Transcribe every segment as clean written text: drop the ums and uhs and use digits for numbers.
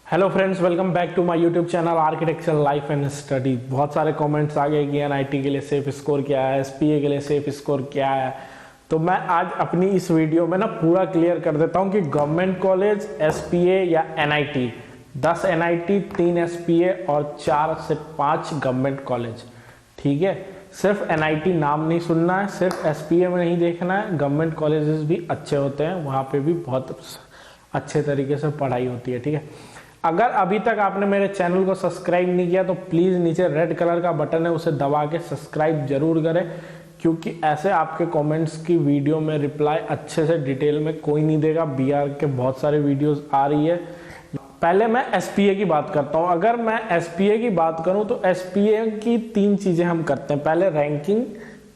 Hello friends, welcome back to my YouTube channel architecture life and study. बहुत सारे comments आ गए कि NIT के लिए सेफ स्कोर क्या है, एसपीए के लिए सेफ स्कोर क्या है। तो मैं आज अपनी इस वीडियो में ना पूरा क्लियर कर देता हूं कि गवर्नमेंट कॉलेज, एसपीए या एनआईटी, 10 एनआईटी, 3 एसपीए और 4 से 5 गवर्नमेंट कॉलेज। ठीक है, सिर्फ एनआईटी नाम नहीं सुनना है, सिर्फ एसपीए में नहीं देखना है। गवर्नमेंट कॉलेजेस भी अच्छे होते हैं, वहाँ पे भी बहुत अच्छे तरीके से पढ़ाई होती है। ठीक है, अगर अभी तक आपने मेरे चैनल को सब्सक्राइब नहीं किया तो प्लीज़ नीचे रेड कलर का बटन है, उसे दबा के सब्सक्राइब जरूर करें, क्योंकि ऐसे आपके कमेंट्स की वीडियो में रिप्लाई अच्छे से डिटेल में कोई नहीं देगा। बीआर के बहुत सारे वीडियोस आ रही है। पहले मैं एसपीए की बात करता हूं। अगर मैं एसपीए की बात करूं तो एसपीए की 3 चीज़ें हम करते हैं। पहले रैंकिंग,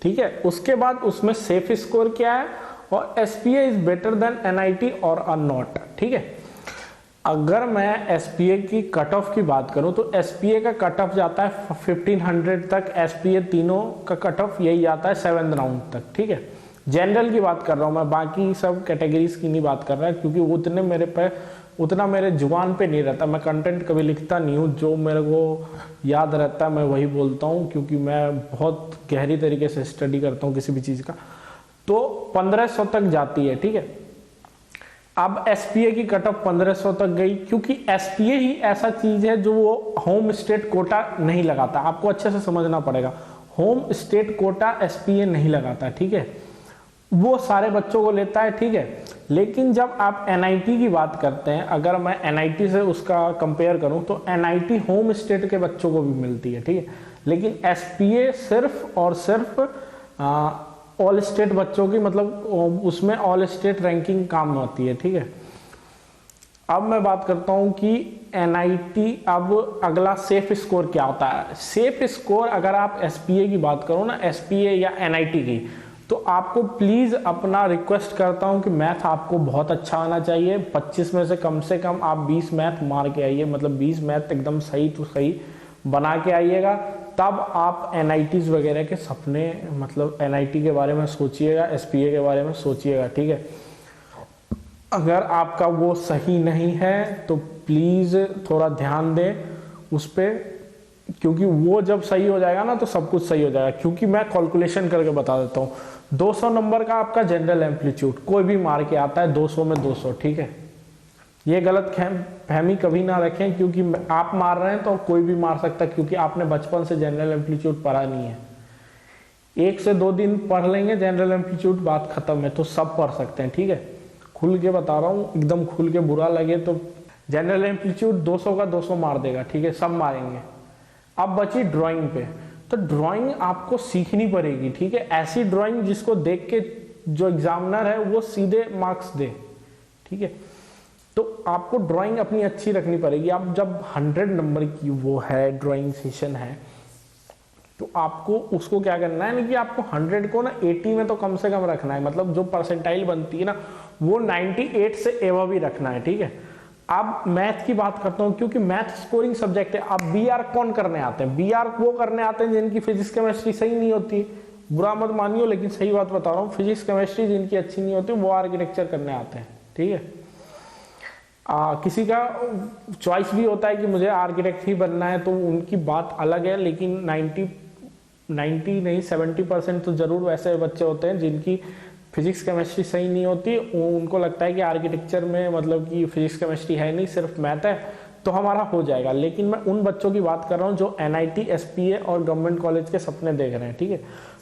ठीक है, उसके बाद उसमें सेफ स्कोर क्या है, और SPA is better than NIT और आर नॉट। ठीक है, अगर मैं एसपीए की कट ऑफ की बात करूं तो एसपीए का कट ऑफ जाता है 1500 तक। एसपीए तीनों का कट ऑफ यही जाता है 7th राउंड तक। ठीक है, जनरल की बात कर रहा हूं मैं, बाकी सब कैटेगरीज की नहीं बात कर रहा है, क्योंकि उतना मेरे जुबान पे नहीं रहता। मैं कंटेंट कभी लिखता नहीं हूँ, जो मेरे को याद रहता है मैं वही बोलता हूँ, क्योंकि मैं बहुत गहरी तरीके से स्टडी करता हूँ किसी भी चीज़ का। तो 1500 तक जाती है। ठीक है, अब एसपीए की कट ऑफ 1500 तक गई, क्योंकि एसपीए ही ऐसा चीज है जो वो होम स्टेट कोटा नहीं लगाता। आपको अच्छे से समझना पड़ेगा, होम स्टेट कोटा एसपीए नहीं लगाता। ठीक है, वो सारे बच्चों को लेता है। ठीक है, लेकिन जब आप एनआईटी की बात करते हैं, अगर मैं एनआईटी से उसका कंपेयर करूं तो एनआईटी होम स्टेट के बच्चों को भी मिलती है। ठीक है, लेकिन एसपीए सिर्फ और सिर्फ ऑल स्टेट बच्चों की, मतलब उसमें ऑल स्टेट रैंकिंग काम होती है। ठीक है, अब मैं बात करता हूं कि एनआईटी, अब अगला सेफ स्कोर क्या होता है। सेफ स्कोर अगर आप एसपीए की बात करो ना, एसपीए या एनआईटी की, तो आपको प्लीज अपना रिक्वेस्ट करता हूं कि मैथ आपको बहुत अच्छा आना चाहिए। 25 में से कम आप 20 मैथ मार के आइए, मतलब 20 मैथ एकदम सही तो सही बना के आइएगा, तब आप एनआईटीज वगैरह के सपने, मतलब एनआईटी के बारे में सोचिएगा, एसपीए के बारे में सोचिएगा। ठीक है, अगर आपका वो सही नहीं है तो प्लीज थोड़ा ध्यान दें उस पर, क्योंकि वो जब सही हो जाएगा ना तो सब कुछ सही हो जाएगा। क्योंकि मैं कैलकुलेशन करके बता देता हूँ, 200 नंबर का आपका जनरल एम्पलीट्यूड कोई भी मार के आता है 200 में 200। ठीक है, ये गलत फहमी कभी ना रखें, क्योंकि आप मार रहे हैं तो कोई भी मार सकता है, क्योंकि आपने बचपन से जनरल एम्पलीट्यूड पढ़ा नहीं है। 1 से 2 दिन पढ़ लेंगे जनरल एम्पलीट्यूड, बात खत्म है, तो सब पढ़ सकते हैं। ठीक है, खुल के बता रहा हूँ, एकदम खुल के, बुरा लगे तो जनरल एम्पलीट्यूड 200 का 200 मार देगा। ठीक है, सब मारेंगे। अब बची ड्राइंग पे, तो ड्राइंग आपको सीखनी पड़ेगी। ठीक है, ऐसी ड्राइंग जिसको देख के जो एग्जामिनर है वो सीधे मार्क्स दे। ठीक है, तो आपको ड्राइंग अपनी अच्छी रखनी पड़ेगी। आप जब 100 नंबर की वो है ड्राइंग सेशन है, तो आपको उसको क्या करना है ना, कि आपको 100 को ना 80 में तो कम से कम रखना है। मतलब जो परसेंटाइल बनती है ना, वो 98 से एवं भी रखना है। ठीक है, अब मैथ की बात करता हूँ, क्योंकि मैथ स्कोरिंग सब्जेक्ट है। अब बीआर कौन करने आते हैं? बीआर वो करने आते हैं जिनकी फिजिक्स केमिस्ट्री सही नहीं होती। बुरा मत मानियो, लेकिन सही बात बता रहा हूँ, फिजिक्स केमिस्ट्री जिनकी अच्छी नहीं होती वो आर्किटेक्चर करने आते हैं। ठीक है, किसी का चॉइस भी होता है कि मुझे आर्किटेक्ट ही बनना है, तो उनकी बात अलग है। लेकिन 90 नहीं 70% तो जरूर वैसे बच्चे होते हैं जिनकी फिजिक्स केमिस्ट्री सही नहीं होती। उनको लगता है कि आर्किटेक्चर में मतलब कि फिजिक्स केमिस्ट्री है नहीं, सिर्फ मैथ है, तो हमारा हो जाएगा। लेकिन मैं उन बच्चों की बात कर रहा हूँ जो एनआईटी, एसपीए और गवर्नमेंट कॉलेज के सपने देख रहे हैं। ठीक है,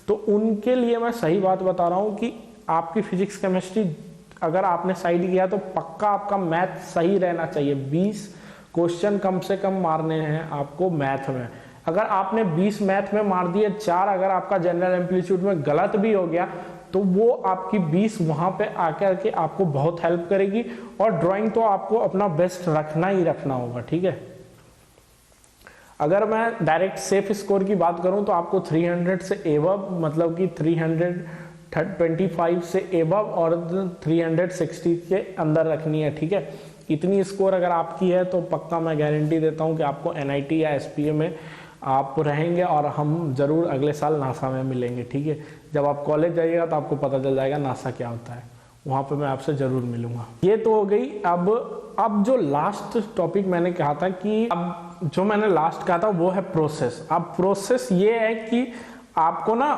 तो उनके लिए मैं सही बात बता रहा हूँ कि आपकी फिजिक्स केमिस्ट्री अगर आपने साइड किया तो पक्का आपका मैथ सही रहना चाहिए। 20 क्वेश्चन कम से कम मारने हैं आपको मैथ में। अगर आपने 20 मैथ में मार दिए, 4 अगर आपका जनरल एम्पलीट्यूड में गलत भी हो गया, तो वो आपकी 20 वहां पे आकर के आपको बहुत हेल्प करेगी। और ड्राइंग तो आपको अपना बेस्ट रखना ही रखना होगा। ठीक है, अगर मैं डायरेक्ट सेफ स्कोर की बात करूं तो आपको 300 से एवब, मतलब कि 325 से एबव और 360 के अंदर रखनी है। ठीक है, इतनी स्कोर अगर आपकी है तो पक्का मैं गारंटी देता हूं कि आपको एनआईटी या एसपीए में आप रहेंगे, और हम जरूर अगले साल नासा में मिलेंगे। ठीक है, जब आप कॉलेज जाइएगा तो आपको पता चल जाएगा नासा क्या होता है, वहां पे मैं आपसे जरूर मिलूंगा। ये तो हो गई अब अब जो लास्ट टॉपिक मैंने कहा था कि अब जो मैंने लास्ट कहा था वो है प्रोसेस। अब प्रोसेस ये है कि आपको ना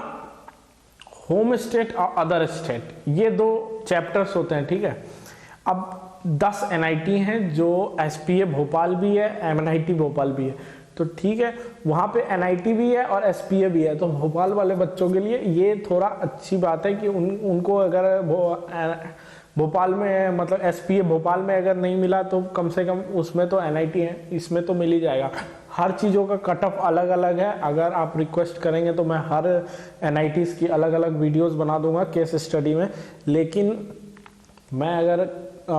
होम स्टेट और अदर स्टेट, ये 2 चैप्टर्स होते हैं, ठीक है। अब 10 NIT हैं, जो SPA भोपाल भी है, MNIT भोपाल भी है, तो ठीक है, वहाँ पे NIT भी है और SPA भी है। तो भोपाल वाले बच्चों के लिए ये थोड़ा अच्छी बात है कि उनको अगर भोपाल में मतलब SPA भोपाल में अगर नहीं मिला तो कम से कम उसमें तो NIT है, इसमें तो मिल ही जाएगा। हर चीज़ों का कट ऑफ अलग अलग है। अगर आप रिक्वेस्ट करेंगे तो मैं हर NITs की अलग अलग वीडियोस बना दूंगा केस स्टडी में। लेकिन मैं अगर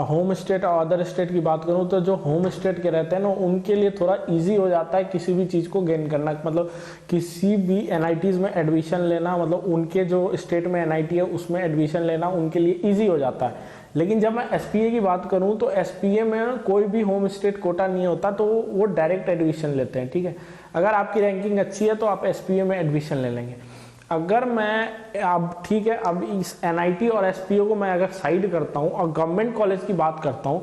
होम स्टेट और अदर स्टेट की बात करूं तो जो होम स्टेट के रहते हैं ना, उनके लिए थोड़ा इजी हो जाता है किसी भी चीज़ को गेन करना, मतलब किसी भी NITs में एडमिशन लेना, मतलब उनके जो स्टेट में NIT है उसमें एडमिशन लेना उनके लिए ईजी हो जाता है। लेकिन जब मैं SPA की बात करूं तो SPA में कोई भी होम स्टेट कोटा नहीं होता, तो वो डायरेक्ट एडमिशन लेते हैं, ठीक है। अगर आपकी रैंकिंग अच्छी है तो आप SPA में एडमिशन ले लेंगे। अगर मैं अब ठीक है, अब इस NIT और SPA को मैं अगर साइड करता हूं और गवर्नमेंट कॉलेज की बात करता हूं,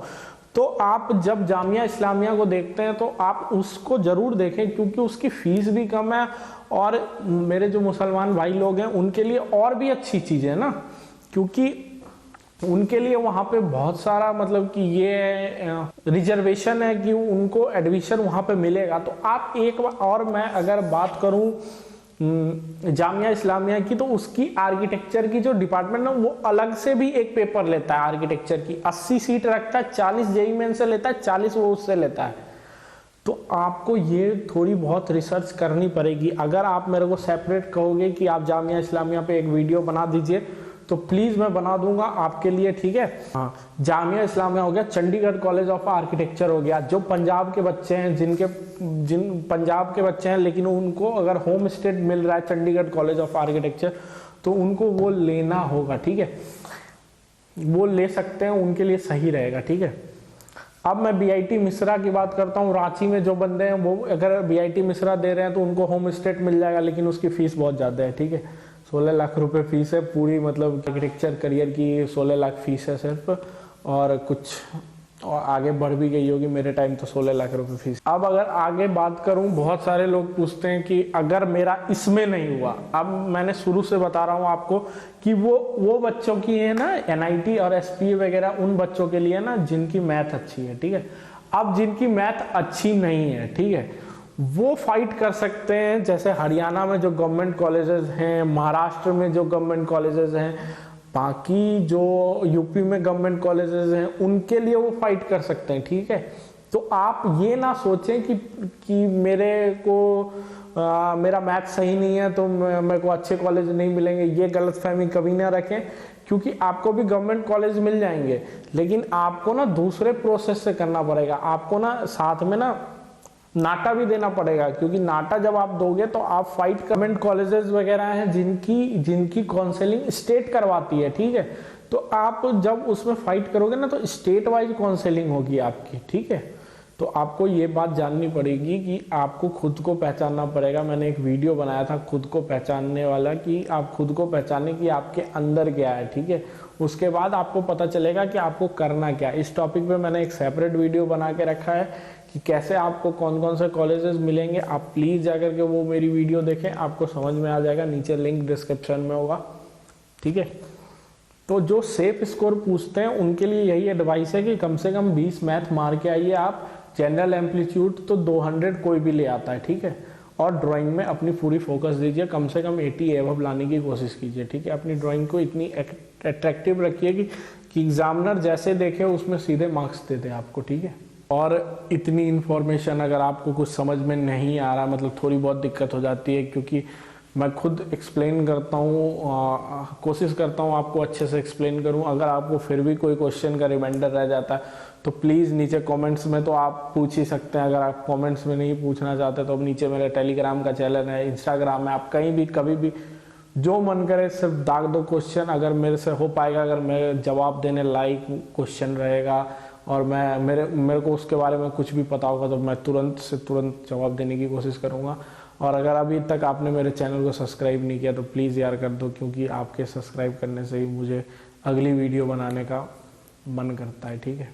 तो आप जब जामिया इस्लामिया को देखते हैं तो आप उसको जरूर देखें, क्योंकि उसकी फीस भी कम है और मेरे जो मुसलमान भाई लोग हैं उनके लिए और भी अच्छी चीज़ है ना, क्योंकि उनके लिए वहाँ पे बहुत सारा मतलब कि ये रिजर्वेशन है कि उनको एडमिशन वहाँ पे मिलेगा। तो आप एक बार और मैं अगर बात करूँ जामिया इस्लामिया की, तो उसकी आर्किटेक्चर की जो डिपार्टमेंट है वो अलग से भी एक पेपर लेता है आर्किटेक्चर की, 80 सीट रखता है, 40 JEE मेन से लेता है, 40 वो उससे लेता है। तो आपको ये थोड़ी बहुत रिसर्च करनी पड़ेगी। अगर आप मेरे को सेपरेट कहोगे कि आप जामिया इस्लामिया पे एक वीडियो बना दीजिए तो प्लीज मैं बना दूंगा आपके लिए, ठीक है। हाँ, जामिया इस्लामिया हो गया, चंडीगढ़ कॉलेज ऑफ आर्किटेक्चर हो गया, जो पंजाब के बच्चे हैं जिन पंजाब के बच्चे हैं लेकिन उनको अगर होम स्टेट मिल रहा है चंडीगढ़ कॉलेज ऑफ आर्किटेक्चर तो उनको वो लेना होगा, ठीक है, वो ले सकते हैं, उनके लिए सही रहेगा, ठीक है। अब मैं BIT मिश्रा की बात करता हूँ। रांची में जो बंदे हैं वो अगर BIT मिश्रा दे रहे हैं तो उनको होम स्टेट मिल जाएगा, लेकिन उसकी फीस बहुत ज़्यादा है, ठीक है। 16 लाख रुपए फीस है पूरी, मतलब आर्किटेक्चर करियर की 16 लाख फीस है सिर्फ, और कुछ और आगे बढ़ भी गई होगी, मेरे टाइम तो 16 लाख रुपए फीस। अब अगर आगे बात करूं, बहुत सारे लोग पूछते हैं कि अगर मेरा इसमें नहीं हुआ, अब मैंने शुरू से बता रहा हूं आपको कि वो बच्चों की है ना NIT और SPA वगैरह, उन बच्चों के लिए ना जिनकी मैथ अच्छी है, ठीक है। अब जिनकी मैथ अच्छी नहीं है, ठीक है, वो फाइट कर सकते हैं, जैसे हरियाणा में जो गवर्नमेंट कॉलेजेस हैं, महाराष्ट्र में जो गवर्नमेंट कॉलेजेस हैं, बाकी जो यूपी में गवर्नमेंट कॉलेजेस हैं, उनके लिए वो फाइट कर सकते हैं, ठीक है। तो आप ये ना सोचें कि मेरे को मेरा मैथ सही नहीं है तो मेरे को अच्छे कॉलेज नहीं मिलेंगे, ये गलतफहमी कभी ना रखें, क्योंकि आपको भी गवर्नमेंट कॉलेज मिल जाएंगे, लेकिन आपको ना दूसरे प्रोसेस से करना पड़ेगा। आपको ना साथ में ना नाटा भी देना पड़ेगा, क्योंकि नाटा जब आप दोगे तो आप फाइट, गवर्नमेंट कॉलेजेस वगैरह हैं जिनकी काउंसलिंग स्टेट करवाती है, ठीक है। तो आप जब उसमें फाइट करोगे ना तो स्टेट वाइज काउंसलिंग होगी आपकी, ठीक है। तो आपको ये बात जाननी पड़ेगी कि आपको खुद को पहचानना पड़ेगा। मैंने एक वीडियो बनाया था खुद को पहचानने वाला, कि आप खुद को पहचाने कि आपके अंदर क्या है, ठीक है। उसके बाद आपको पता चलेगा कि आपको करना क्या। इस टॉपिक पे मैंने एक सेपरेट वीडियो बना के रखा है कि कैसे आपको कौन कौन से कॉलेजेस मिलेंगे। आप प्लीज़ जाकर के वो मेरी वीडियो देखें, आपको समझ में आ जाएगा। नीचे लिंक डिस्क्रिप्शन में होगा, ठीक है। तो जो सेफ स्कोर पूछते हैं उनके लिए यही एडवाइस है कि कम से कम 20 मैथ मार के आइए आप। जनरल एम्पलीट्यूड तो 200 कोई भी ले आता है, ठीक है। और ड्राइंग में अपनी पूरी फोकस दीजिए, कम से कम 80 एबव लाने की कोशिश कीजिए, ठीक है। अपनी ड्राइंग को इतनी अट्रैक्टिव रखिए कि एग्जामिनर जैसे देखे उसमें सीधे मार्क्स दे दे आपको, ठीक है। और इतनी इन्फॉर्मेशन अगर आपको कुछ समझ में नहीं आ रहा, मतलब थोड़ी बहुत दिक्कत हो जाती है, क्योंकि मैं खुद एक्सप्लेन करता हूँ, कोशिश करता हूँ आपको अच्छे से एक्सप्लेन करूँ। अगर आपको फिर भी कोई क्वेश्चन का रिमाइंडर रह जाता है तो प्लीज़ नीचे कमेंट्स में तो आप पूछ ही सकते हैं। अगर आप कमेंट्स में नहीं पूछना चाहते तो अब नीचे मेरा टेलीग्राम का चैनल है, इंस्टाग्राम है, आप कहीं भी कभी भी जो मन करे सिर्फ दाग दो क्वेश्चन। अगर मेरे से हो पाएगा, अगर मैं जवाब देने लायक क्वेश्चन रहेगा और मेरे को उसके बारे में कुछ भी पता होगा तो मैं तुरंत से तुरंत जवाब देने की कोशिश करूँगा। और अगर अभी तक आपने मेरे चैनल को सब्सक्राइब नहीं किया तो प्लीज़ यार कर दो, क्योंकि आपके सब्सक्राइब करने से ही मुझे अगली वीडियो बनाने का मन करता है, ठीक है।